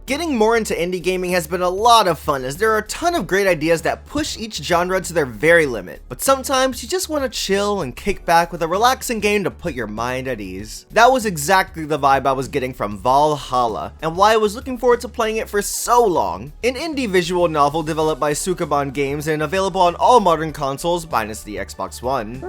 Getting more into indie gaming has been a lot of fun, as there are a ton of great ideas that push each genre to their very limit. But sometimes you just want to chill and kick back with a relaxing game to put your mind at ease. That was exactly the vibe I was getting from Valhalla, and why I was looking forward to playing it for so long. An indie visual novel developed by Sukaban Games and available on all modern consoles minus the Xbox One.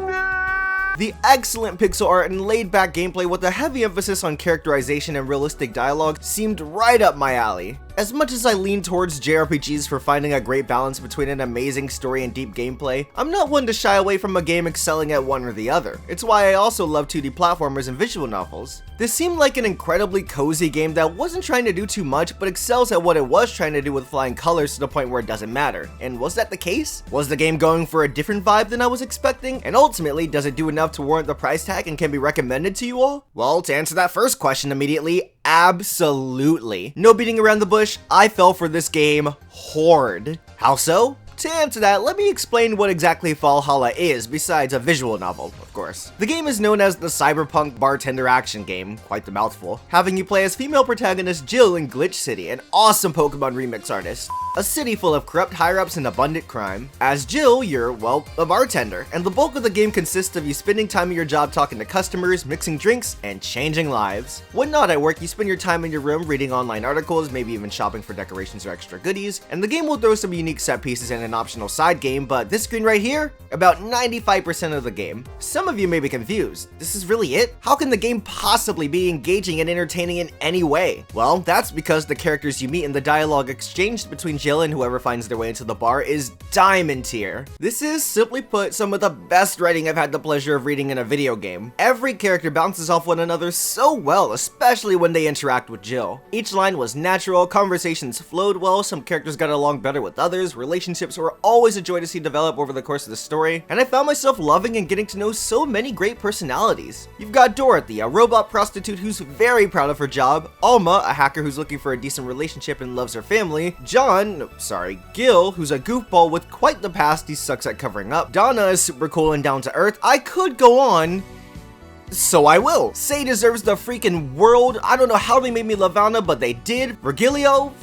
The excellent pixel art and laid-back gameplay with a heavy emphasis on characterization and realistic dialogue seemed right up my alley. As much as I lean towards JRPGs for finding a great balance between an amazing story and deep gameplay, I'm not one to shy away from a game excelling at one or the other. It's why I also love 2D platformers and visual novels. This seemed like an incredibly cozy game that wasn't trying to do too much, but excels at what it was trying to do with flying colors to the point where it doesn't matter. And was that the case? Was the game going for a different vibe than I was expecting? And ultimately, does it do enough to warrant the price tag and can be recommended to you all? Well, to answer that first question immediately, absolutely. No beating around the bush, I fell for this game hard. How so? To answer that, let me explain what exactly Valhalla is, besides a visual novel, of course. The game is known as the cyberpunk bartender action game, quite the mouthful, having you play as female protagonist Jill in Glitch City, an awesome Pokemon remix artist. A city full of corrupt higher-ups and abundant crime. As Jill, you're, well, a bartender, and the bulk of the game consists of you spending time in your job talking to customers, mixing drinks, and changing lives. When not at work, you spend your time in your room reading online articles, maybe even shopping for decorations or extra goodies, and the game will throw some unique set pieces in an optional side game, but this screen right here, about 95% of the game. Some of you may be confused. This is really it? How can the game possibly be engaging and entertaining in any way? Well, that's because the characters you meet and the dialogue exchanged between Jill and whoever finds their way into the bar is diamond tier. This is, simply put, some of the best writing I've had the pleasure of reading in a video game. Every character bounces off one another so well, especially when they interact with Jill. Each line was natural, conversations flowed well, some characters got along better with others, relationships were always a joy to see develop over the course of the story, and I found myself loving and getting to know so many great personalities. You've got Dorothy, a robot prostitute who's very proud of her job, Alma, a hacker who's looking for a decent relationship and loves her family, Gil, who's a goofball with quite the past he sucks at covering up, Donna is super cool and down to earth. I could go on, so I will. Say deserves the freaking world. I don't know how they made me love Anna, but they did. Virgilio,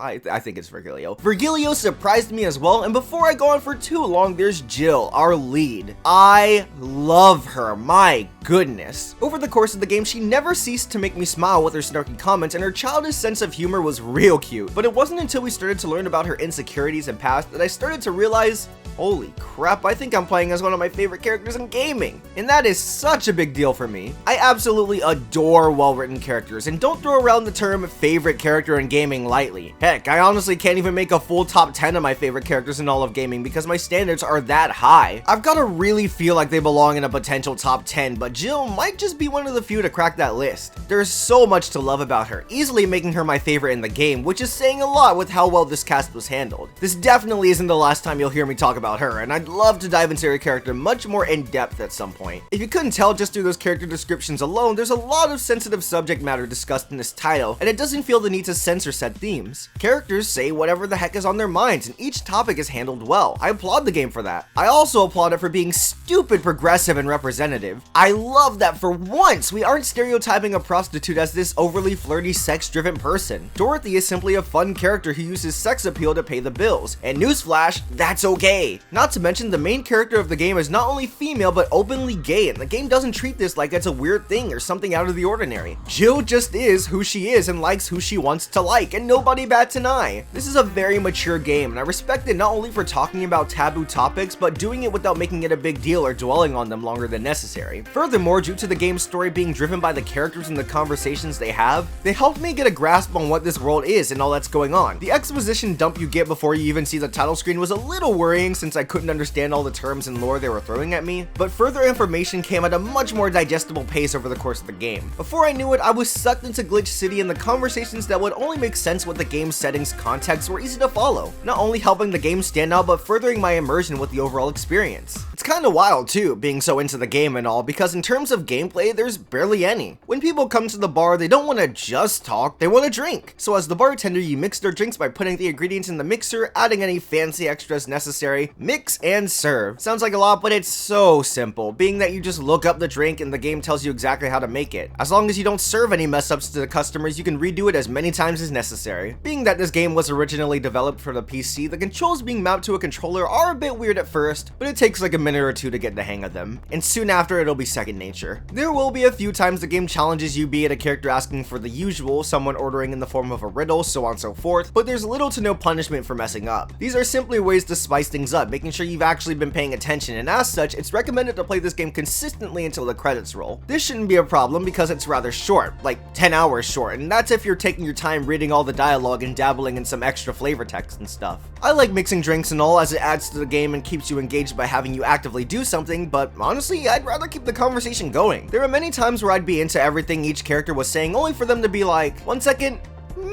I think it's Virgilio. Virgilio surprised me as well, and before I go on for too long, there's Jill, our lead. I love her, my goodness. Over the course of the game, she never ceased to make me smile with her snarky comments, and her childish sense of humor was real cute. But it wasn't until we started to learn about her insecurities and past that I started to realize, holy crap, I think I'm playing as one of my favorite characters in gaming. And that is such a big deal for me. I absolutely adore well-written characters, and don't throw around the term favorite character in gaming lightly. Heck, I honestly can't even make a full top 10 of my favorite characters in all of gaming because my standards are that high. I've got to really feel like they belong in a potential top 10, but Jill might just be one of the few to crack that list. There's so much to love about her, easily making her my favorite in the game, which is saying a lot with how well this cast was handled. This definitely isn't the last time you'll hear me talk about her, and I'd love to dive into her character much more in depth at some point. If you couldn't tell just through those character descriptions alone, there's a lot of sensitive subject matter discussed in this title, and it doesn't feel the need to censor said themes. Characters say whatever the heck is on their minds, and each topic is handled well. I applaud the game for that. I also applaud it for being stupid progressive and representative. I love that for once we aren't stereotyping a prostitute as this overly flirty, sex-driven person. Dorothy is simply a fun character who uses sex appeal to pay the bills, and newsflash, that's okay. Not to mention, the main character of the game is not only female but openly gay, and the game doesn't treat this like it's a weird thing or something out of the ordinary. Jill just is who she is and likes who she wants to like, and nobody bats an eye. This is a very mature game, and I respect it not only for talking about taboo topics, but doing it without making it a big deal or dwelling on them longer than necessary. Furthermore, due to the game's story being driven by the characters and the conversations they have, they helped me get a grasp on what this world is and all that's going on. The exposition dump you get before you even see the title screen was a little worrying since I couldn't understand all the terms and lore they were throwing at me, but further information came at a much more digestible pace over the course of the game. Before I knew it, I was sucked into Glitch City, and the conversations that would only make sense with the game's settings context were easy to follow, not only helping the game stand out but furthering my immersion with the overall experience. It's kinda wild too, being so into the game and all, because in terms of gameplay, there's barely any. When people come to the bar, they don't want to just talk, they want to drink. So as the bartender, you mix their drinks by putting the ingredients in the mixer, adding any fancy extras necessary, mix and serve. Sounds like a lot, but it's so simple, being that you just look up the drink and the game tells you exactly how to make it. As long as you don't serve any mess ups to the customers, you can redo it as many times as necessary. Being that this game was originally developed for the PC, the controls being mapped to a controller are a bit weird at first, but it takes like a minute or two to get the hang of them, and soon after it'll be second nature. There will be a few times the game challenges you, be it a character asking for the usual, someone ordering in the form of a riddle, so on and so forth, but there's little to no punishment for messing up. These are simply ways to spice things up, making sure you've actually been paying attention, and as such, it's recommended to play this game consistently until the credits roll. This shouldn't be a problem because it's rather short, like 10 hours short, and that's if you're taking your time reading all the dialogue and dabbling in some extra flavor text and stuff. I like mixing drinks and all, as it adds to the game and keeps you engaged by having you actively do something, but honestly, I'd rather keep the conversation going. There are many times where I'd be into everything each character was saying, only for them to be like, 1 second,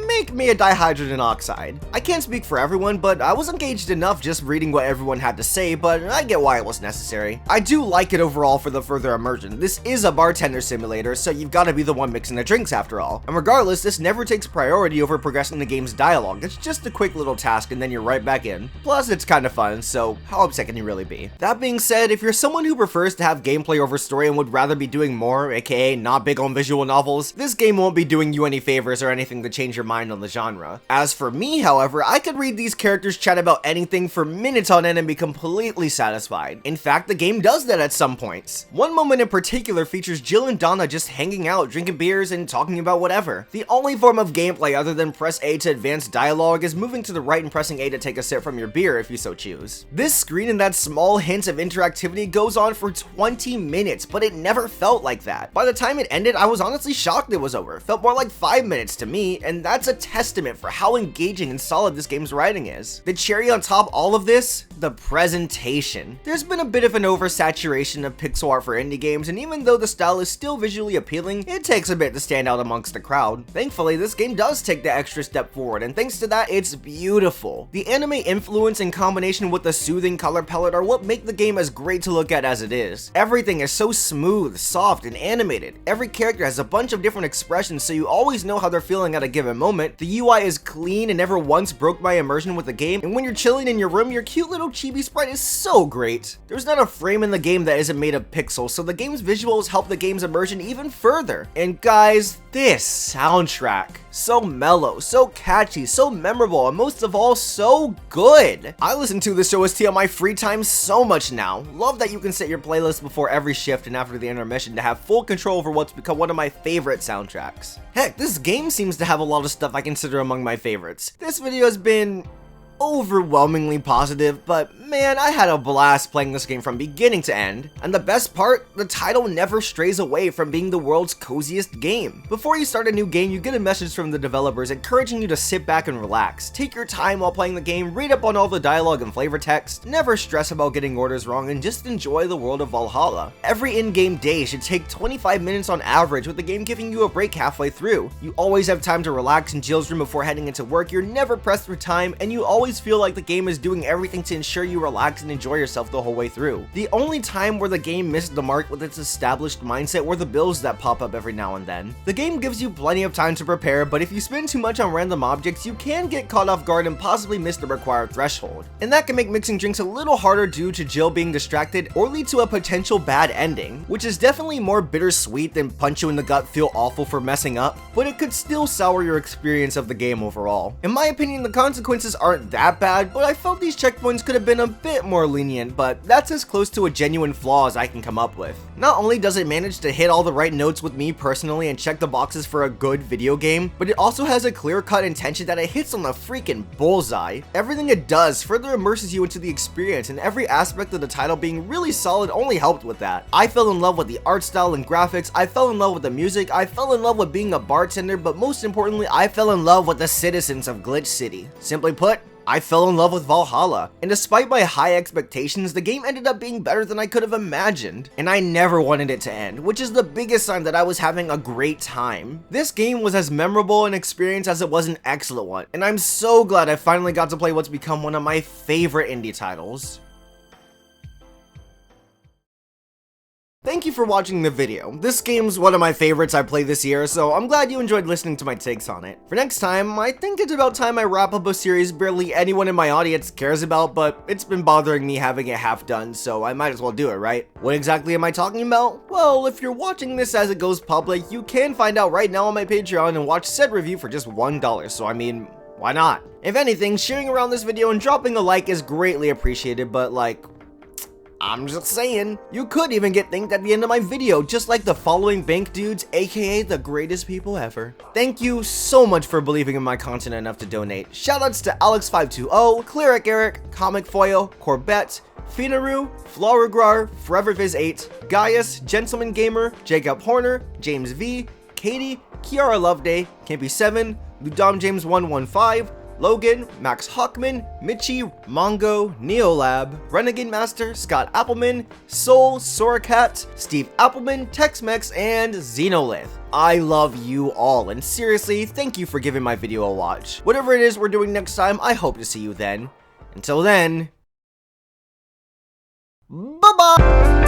make me a dihydrogen oxide. I can't speak for everyone, but I was engaged enough just reading what everyone had to say, but I get why it was necessary. I do like it overall for the further immersion. This is a bartender simulator, so you've got to be the one mixing the drinks after all. And regardless, this never takes priority over progressing the game's dialogue. It's just a quick little task and then you're right back in. Plus, it's kind of fun, so how upset can you really be? That being said, if you're someone who prefers to have gameplay over story and would rather be doing more, aka not big on visual novels, this game won't be doing you any favors or anything to change your mind on the genre. As for me, however, I could read these characters chat about anything for minutes on end and be completely satisfied. In fact, the game does that at some points. One moment in particular features Jill and Donna just hanging out, drinking beers, and talking about whatever. The only form of gameplay other than press A to advance dialogue is moving to the right and pressing A to take a sip from your beer if you so choose. This screen and that small hint of interactivity goes on for 20 minutes, but it never felt like that. By the time it ended, I was honestly shocked it was over. It felt more like 5 minutes to me, and that's a testament for how engaging and solid this game's writing is. The cherry on top all of this, the presentation. There's been a bit of an oversaturation of pixel art for indie games, and even though the style is still visually appealing, it takes a bit to stand out amongst the crowd. Thankfully, this game does take the extra step forward, and thanks to that, it's beautiful. The anime influence in combination with the soothing color palette are what make the game as great to look at as it is. Everything is so smooth, soft, and animated. Every character has a bunch of different expressions, so you always know how they're feeling at a given moment. The UI is clean and never once broke my immersion with the game, and when you're chilling in your room, your cute little chibi sprite is so great. There's not a frame in the game that isn't made of pixels, so the game's visuals help the game's immersion even further. And guys, this soundtrack, so mellow, so catchy, so memorable, and most of all, so good. I listen to this OST on my free time so much now. Love that you can set your playlist before every shift and after the intermission to have full control over what's become one of my favorite soundtracks. Heck, this game seems to have a lot of stuff I consider among my favorites. This video has been overwhelmingly positive, but man, I had a blast playing this game from beginning to end. And the best part, the title never strays away from being the world's coziest game. Before you start a new game, you get a message from the developers encouraging you to sit back and relax. Take your time while playing the game, read up on all the dialogue and flavor text, never stress about getting orders wrong, and just enjoy the world of Valhalla. Every in-game day should take 25 minutes on average, with the game giving you a break halfway through. You always have time to relax in Jill's room before heading into work, you're never pressed for time, and you always feel like the game is doing everything to ensure you relax and enjoy yourself the whole way through. The only time where the game missed the mark with its established mindset were the bills that pop up every now and then. The game gives you plenty of time to prepare, but if you spend too much on random objects, you can get caught off guard and possibly miss the required threshold. And that can make mixing drinks a little harder due to Jill being distracted or lead to a potential bad ending, which is definitely more bittersweet than punch you in the gut feel awful for messing up, but it could still sour your experience of the game overall. In my opinion, the consequences aren't that bad, but I felt these checkpoints could have been a bit more lenient, but that's as close to a genuine flaw as I can come up with. Not only does it manage to hit all the right notes with me personally and check the boxes for a good video game, but it also has a clear-cut intention that it hits on the freaking bullseye. Everything it does further immerses you into the experience, and every aspect of the title being really solid only helped with that. I fell in love with the art style and graphics, I fell in love with the music, I fell in love with being a bartender, but most importantly, I fell in love with the citizens of Glitch City. Simply put, I fell in love with Valhalla, and despite my high expectations, the game ended up being better than I could have imagined, and I never wanted it to end, which is the biggest sign that I was having a great time. This game was as memorable an experience as it was an excellent one, and I'm so glad I finally got to play what's become one of my favorite indie titles. Thank you for watching the video. This game's one of my favorites I played this year, so I'm glad you enjoyed listening to my takes on it. For next time, I think it's about time I wrap up a series barely anyone in my audience cares about, but it's been bothering me having it half done, so I might as well do it, right? What exactly am I talking about? Well, if you're watching this as it goes public, you can find out right now on my Patreon and watch said review for just $1, so I mean, why not? If anything, sharing around this video and dropping a like is greatly appreciated, but like, I'm just saying, you could even get thanked at the end of my video, just like the following bank dudes, aka the greatest people ever. Thank you so much for believing in my content enough to donate. Shoutouts to Alex520, Cleric Eric, Comic Foil, Corbett, Finaru, Floragrar, ForeverViz8, Gaius, Gentleman Gamer, Jacob Horner, James V, Katie, Kiara Loveday, Campy7, Ludom James 115, Logan, Max Hockman, Mitchie, Mongo, Neolab, Renegade Master, Scott Appleman, Soul, Soracat, Steve Appleman, Tex-Mex, and Xenolith. I love you all, and seriously, thank you for giving my video a watch. Whatever it is we're doing next time, I hope to see you then. Until then, bye-bye!